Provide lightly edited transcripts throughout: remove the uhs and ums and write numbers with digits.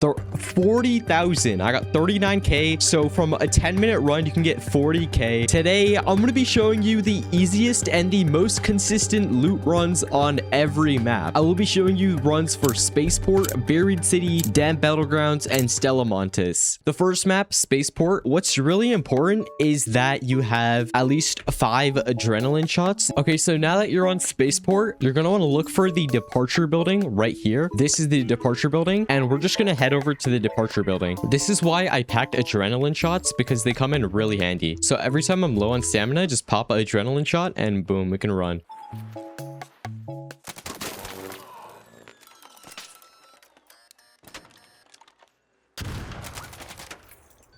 40,000. I got 39k. So from a 10-minute run, you can get 40k. Today, I'm going to be showing you the easiest and the most consistent loot runs on every map. I will be showing you runs for Spaceport, Buried City, Battlegrounds, and Stella Montis. The first map, Spaceport, what's really important is that you have at least 5 adrenaline shots. Okay, so now that you're on Spaceport, you're going to want to look for the departure building right here. This is the departure building, and we're just going to head over to the departure building. This is why I packed adrenaline shots, because they come in really handy. So every time I'm low on stamina, just pop an adrenaline shot and boom, we can run.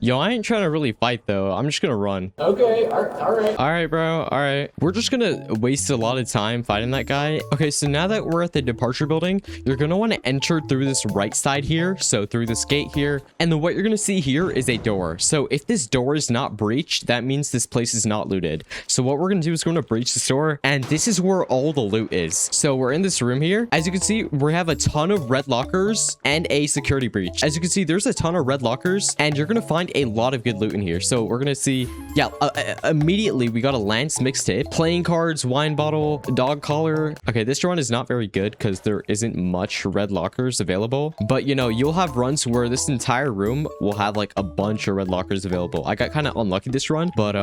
Yo, I ain't trying to really fight though. I'm just gonna run. Okay, all right. All right, bro. All right. We're just gonna waste a lot of time fighting that guy. Okay, so now that we're at the departure building, you're gonna want to enter through this right side here. So through this gate here. And then what you're gonna see here is a door. So if this door is not breached, that means this place is not looted. So what we're gonna do is we're gonna breach this door. And this is where all the loot is. So we're in this room here. As you can see, we have a ton of red lockers and a security breach. As you can see, there's a ton of red lockers and you're gonna find a lot of good loot in here. So we're gonna see, yeah, immediately we got a Lance mixtape, playing cards, wine bottle, dog collar. Okay, this run is not very good because there isn't much red lockers available, but you know, you'll have runs where this entire room will have like a bunch of red lockers available. I got kind of unlucky this run, but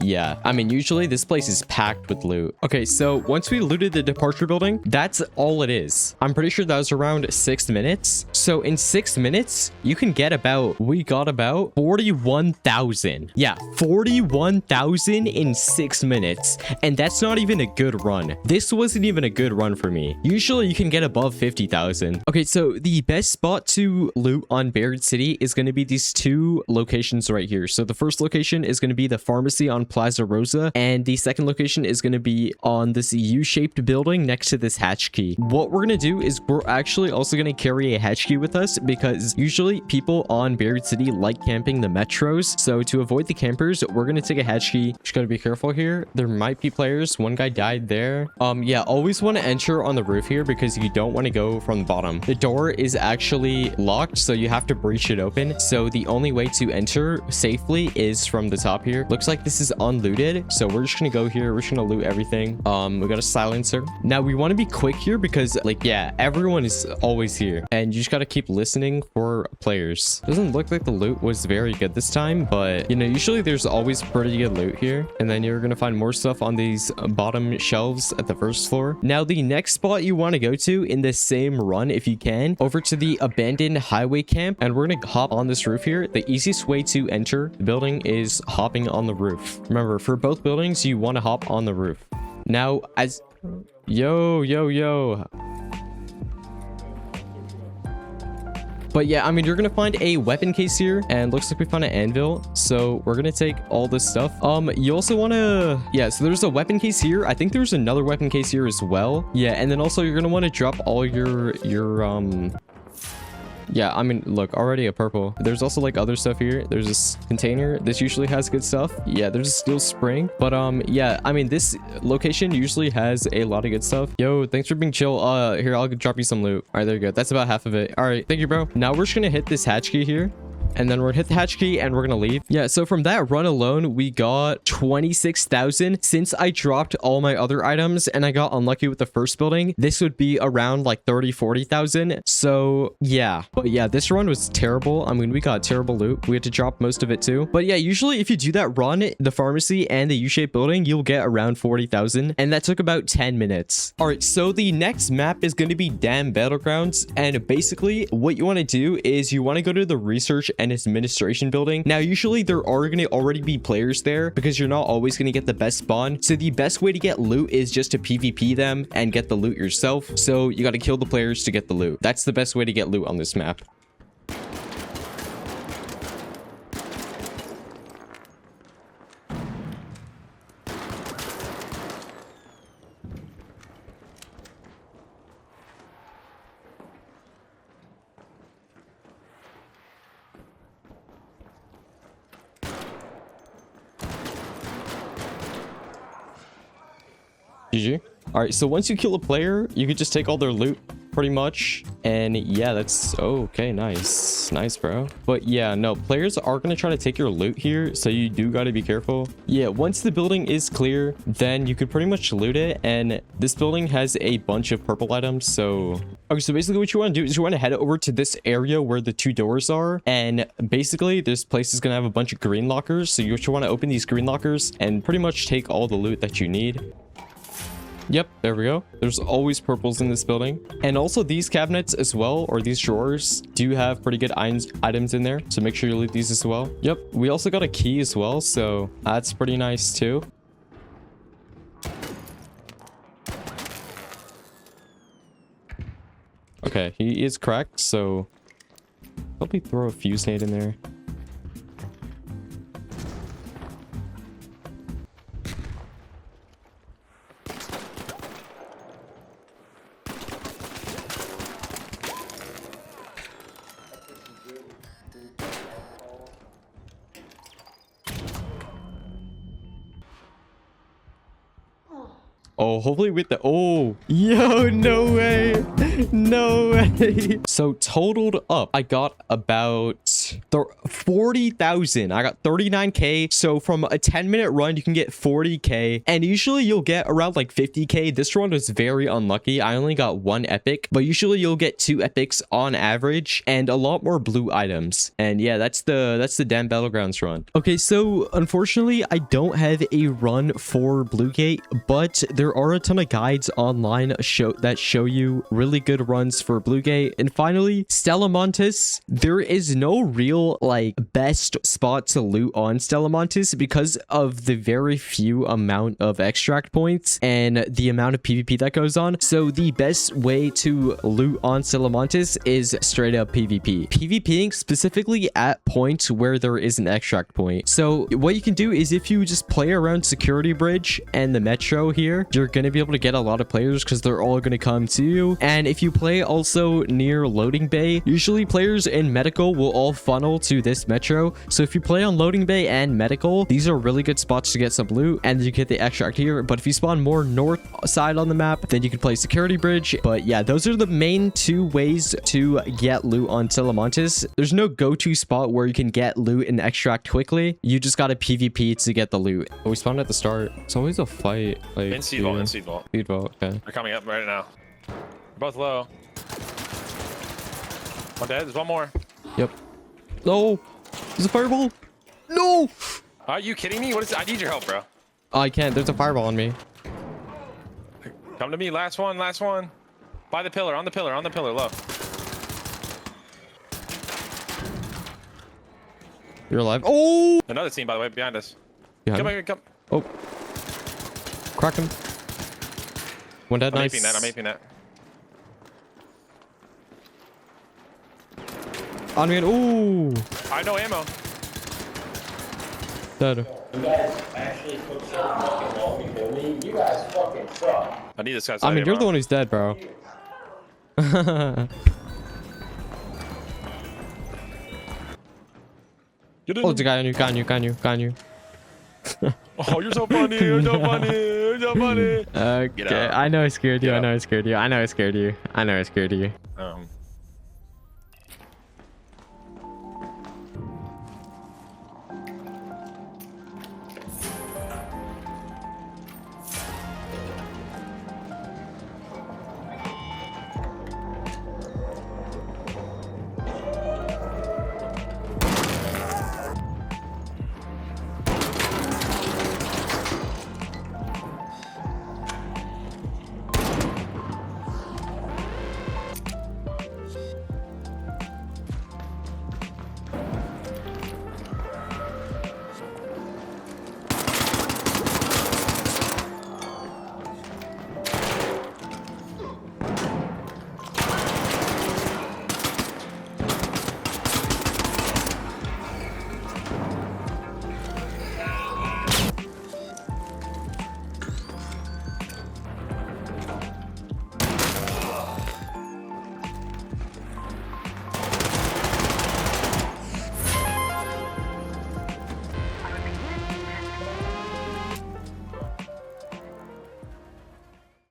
yeah, I mean, usually this place is packed with loot. Okay, so once we looted the departure building, that's all it is. I'm pretty sure that was around 6 minutes. So in 6 minutes, you can get about, we got about 41,000. Yeah, 41,000 in 6 minutes. And that's not even a good run. This wasn't even a good run for me. Usually you can get above 50,000. Okay, so the best spot to loot on Buried City is going to be these 2 locations right here. So the first location is going to be the pharmacy on Plaza Rosa. And the second location is going to be on this U-shaped building next to this hatch key. What we're going to do is we're actually also going to carry a hatch key with us because usually people on Buried City like camping the metros. So to avoid the campers, we're going to take a hatch key. Just got to be careful here. There might be players. One guy died there. Yeah, always want to enter on the roof here because you don't want to go from the bottom. The door is actually locked, so you have to breach it open. So the only way to enter safely is from the top here. Looks like this is unlooted, so we're just going to go here. We're just going to loot everything. We got a silencer. Now we want to be quick here because like, yeah, everyone is always here and you just got to keep listening for players. Doesn't look like the loot was very good this time, but you know, usually there's always pretty good loot here, and then you're gonna find more stuff on these bottom shelves at the first floor. Now the next spot you want to go to in this same run, if you can, over to the abandoned highway camp, and we're gonna hop on this roof here. The easiest way to enter the building is hopping on the roof. Remember, for both buildings you want to hop on the roof. Now as yo. But yeah, I mean, you're gonna find a weapon case here, and looks like we found an anvil, so we're gonna take all this stuff. You also want to, yeah, so there's a weapon case here. I think there's another weapon case here as well. Yeah, and then also you're gonna want to drop all your yeah, I mean, look, already a purple. There's also like other stuff here. There's this container. This usually has good stuff. Yeah, there's a steel spring. But yeah, I mean, this location usually has a lot of good stuff. Yo, thanks for being chill. Here, I'll drop you some loot. All right, there you go. That's about half of it. All right, thank you, bro. Now we're just gonna hit this hatch key here. And then we're gonna hit the hatch key and we're gonna leave. Yeah, so from that run alone, we got 26,000. Since I dropped all my other items and I got unlucky with the first building, this would be around like 40,000. So yeah, but yeah, this run was terrible. I mean, we got terrible loot. We had to drop most of it too. But yeah, usually if you do that run, the pharmacy and the U-shaped building, you'll get around 40,000. And that took about 10 minutes. All right, so the next map is gonna be Battlegrounds. And basically what you wanna do is you wanna go to the research and administration building. Now usually there are going to already be players there because you're not always going to get the best spawn, so the best way to get loot is just to PvP them and get the loot yourself. So you got to kill the players to get the loot. That's the best way to get loot on this map. GG. All right, so once you kill a player, you can just take all their loot pretty much. And yeah, that's okay. Nice, bro. But yeah, no, players are going to try to take your loot here. So you do got to be careful. Yeah, once the building is clear, then you could pretty much loot it. And this building has a bunch of purple items. So, okay, so basically what you want to do is you want to head over to this area where the 2 doors are. And basically this place is going to have a bunch of green lockers. So you want to open these green lockers and pretty much take all the loot that you need. Yep, there we go. There's always purples in this building. And also these cabinets as well, or these drawers, do have pretty good items in there. So make sure you loot these as well. Yep, we also got a key as well. So that's pretty nice too. Okay, he is cracked. So probably throw a fuse nade in there. Oh, hopefully with the... Oh, yo, no way. No way. So totaled up, I got about 40,000. I got 39k. So from a 10-minute run, you can get 40k. And usually you'll get around like 50k. This run was very unlucky. I only got 1 epic, but usually you'll get 2 epics on average and a lot more blue items. And yeah, that's the damn Battlegrounds run. Okay, so unfortunately, I don't have a run for Bluegate, but there are a ton of guides online that show you really good runs for Bluegate. And finally, Stella Montis. There is no real like best spot to loot on Stella Montis because of the very few amount of extract points and the amount of PvP that goes on. So the best way to loot on Stella Montis is straight up PvP. PvPing specifically at points where there is an extract point. So what you can do is if you just play around Security Bridge and the Metro here, you're going to be able to get a lot of players because they're all going to come to you. And if you play also near Loading Bay, usually players in Medical will all funnel to this Metro. So if you play on Loading Bay and Medical, these are really good spots to get some loot and you get the extract here. But if you spawn more north side on the map, then you can play Security Bridge. But yeah, those are the main 2 ways to get loot on Stella Montis. There's no go-to spot where you can get loot and extract quickly. You just got to PvP to get the loot. Oh, we spawned at the start. It's always a fight. Like, in seed vault, in seed vault. Seed vault, okay. They're coming up right now. They're both low. One dead. There's one more. Yep. No. There's a fireball. No. Are you kidding me? What is it? I need your help, bro. Oh, I can't. There's a fireball on me. Come to me. Last one. Last one. By the pillar. On the pillar. On the pillar. Low. You're alive. Oh. Another team, by the way, behind us. Behind Come here. Come. Oh. Crack him. One dead. Nice. I'm aping that. On me. Ooh. I have no ammo. Dead. You guys actually put so fucking long before me. You guys fucking suck. I need this guy's I mean, you're the one who's dead, bro. Oh, it's a guy on you. Oh, you're so funny. You're so funny. You're so funny. Okay, I know I scared you. I know I scared you.